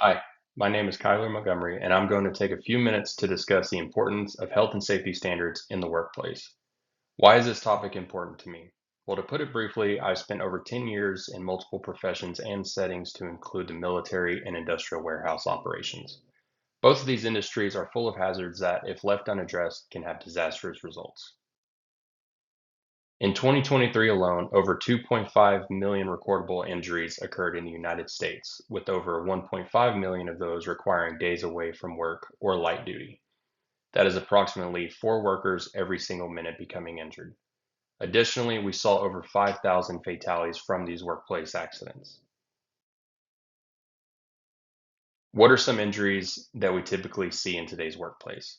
Hi, my name is Kyler Montgomery, and I'm going to take a few minutes to discuss the importance of health and safety standards in the workplace. Why is this topic important to me? Well, to put it briefly, I've spent over 10 years in multiple professions and settings to include the military and industrial warehouse operations. Both of these industries are full of hazards that, if left unaddressed, can have disastrous results. In 2023 alone, over 2.5 million recordable injuries occurred in the United States, with over 1.5 million of those requiring days away from work or light duty. That is approximately 4 workers every single minute becoming injured. Additionally, we saw over 5,000 fatalities from these workplace accidents. What are some injuries that we typically see in today's workplace?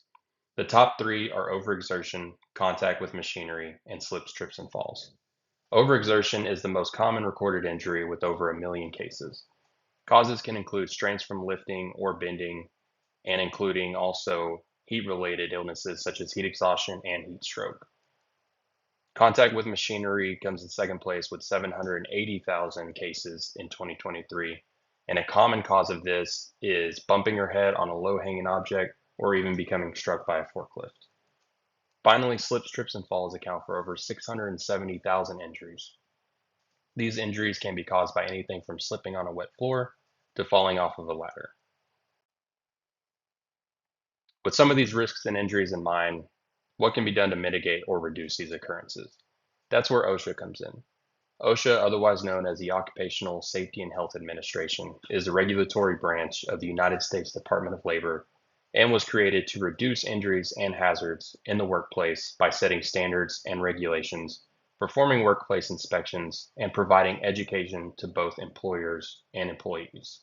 The top three are overexertion, contact with machinery, and slips, trips, and falls. Overexertion is the most common recorded injury with over a million cases. Causes can include strains from lifting or bending, and including also heat related illnesses such as heat exhaustion and heat stroke. Contact with machinery comes in second place with 780,000 cases in 2023. And a common cause of this is bumping your head on a low hanging object or even becoming struck by a forklift. Finally, slips, trips, and falls account for over 670,000 injuries. These injuries can be caused by anything from slipping on a wet floor to falling off of a ladder. With some of these risks and injuries in mind, what can be done to mitigate or reduce these occurrences? That's where OSHA comes in. OSHA, otherwise known as the Occupational Safety and Health Administration, is a regulatory branch of the United States Department of Labor and was created to reduce injuries and hazards in the workplace by setting standards and regulations, performing workplace inspections, and providing education to both employers and employees.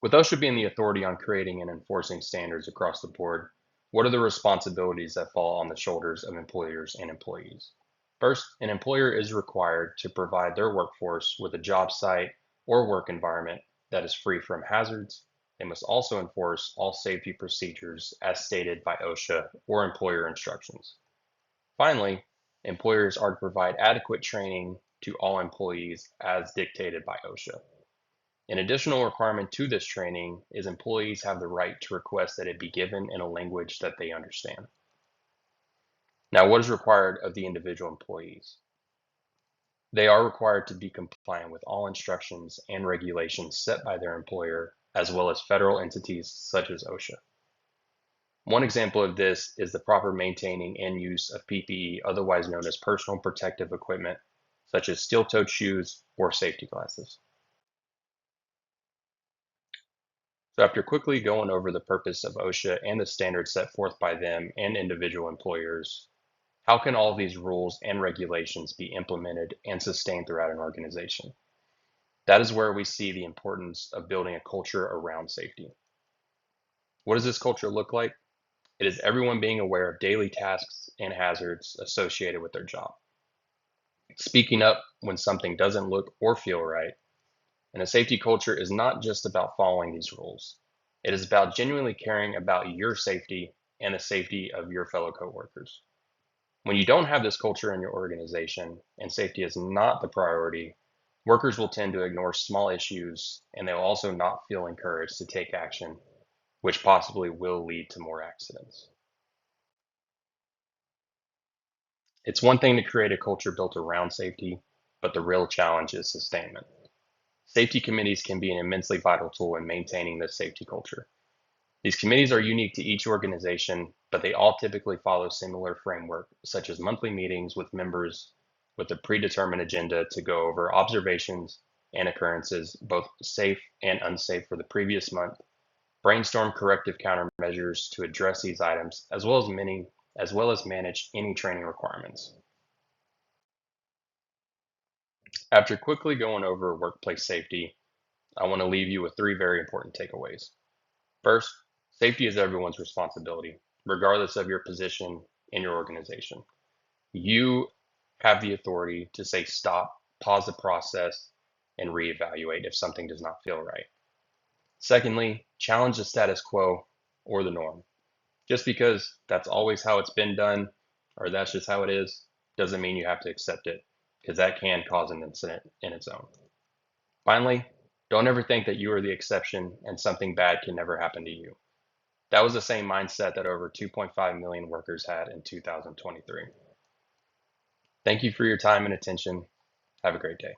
With OSHA being the authority on creating and enforcing standards across the board, what are the responsibilities that fall on the shoulders of employers and employees? First, an employer is required to provide their workforce with a job site or work environment that is free from hazards. They must also enforce all safety procedures as stated by OSHA or employer instructions. Finally, employers are to provide adequate training to all employees as dictated by OSHA. An additional requirement to this training is employees have the right to request that it be given in a language that they understand. Now, what is required of the individual employees? They are required to be compliant with all instructions and regulations set by their employer, as well as federal entities such as OSHA. One example of this is the proper maintaining and use of PPE, otherwise known as personal protective equipment, such as steel-toed shoes or safety glasses. So after quickly going over the purpose of OSHA and the standards set forth by them and individual employers, how can all of these rules and regulations be implemented and sustained throughout an organization? That is where we see the importance of building a culture around safety. What does this culture look like? It is everyone being aware of daily tasks and hazards associated with their job, speaking up when something doesn't look or feel right. And a safety culture is not just about following these rules. It is about genuinely caring about your safety and the safety of your fellow coworkers. When you don't have this culture in your organization and safety is not the priority, workers will tend to ignore small issues and they will also not feel encouraged to take action, which possibly will lead to more accidents. It's one thing to create a culture built around safety, but the real challenge is sustainment. Safety committees can be an immensely vital tool in maintaining this safety culture. These committees are unique to each organization, but they all typically follow similar framework, such as monthly meetings with members with a predetermined agenda to go over observations and occurrences, both safe and unsafe for the previous month, brainstorm corrective countermeasures to address these items, as well as manage any training requirements. After quickly going over workplace safety, I want to leave you with three very important takeaways. First, safety is everyone's responsibility, regardless of your position in your organization. You have the authority to say stop, pause the process, and reevaluate if something does not feel right. Secondly, challenge the status quo or the norm. Just because that's always how it's been done or that's just how it is, doesn't mean you have to accept it, because that can cause an incident in its own. Finally, Don't ever think that you are the exception and something bad can never happen to you. That was the same mindset that over 2.5 million workers had in 2023. Thank you for your time and attention. Have a great day.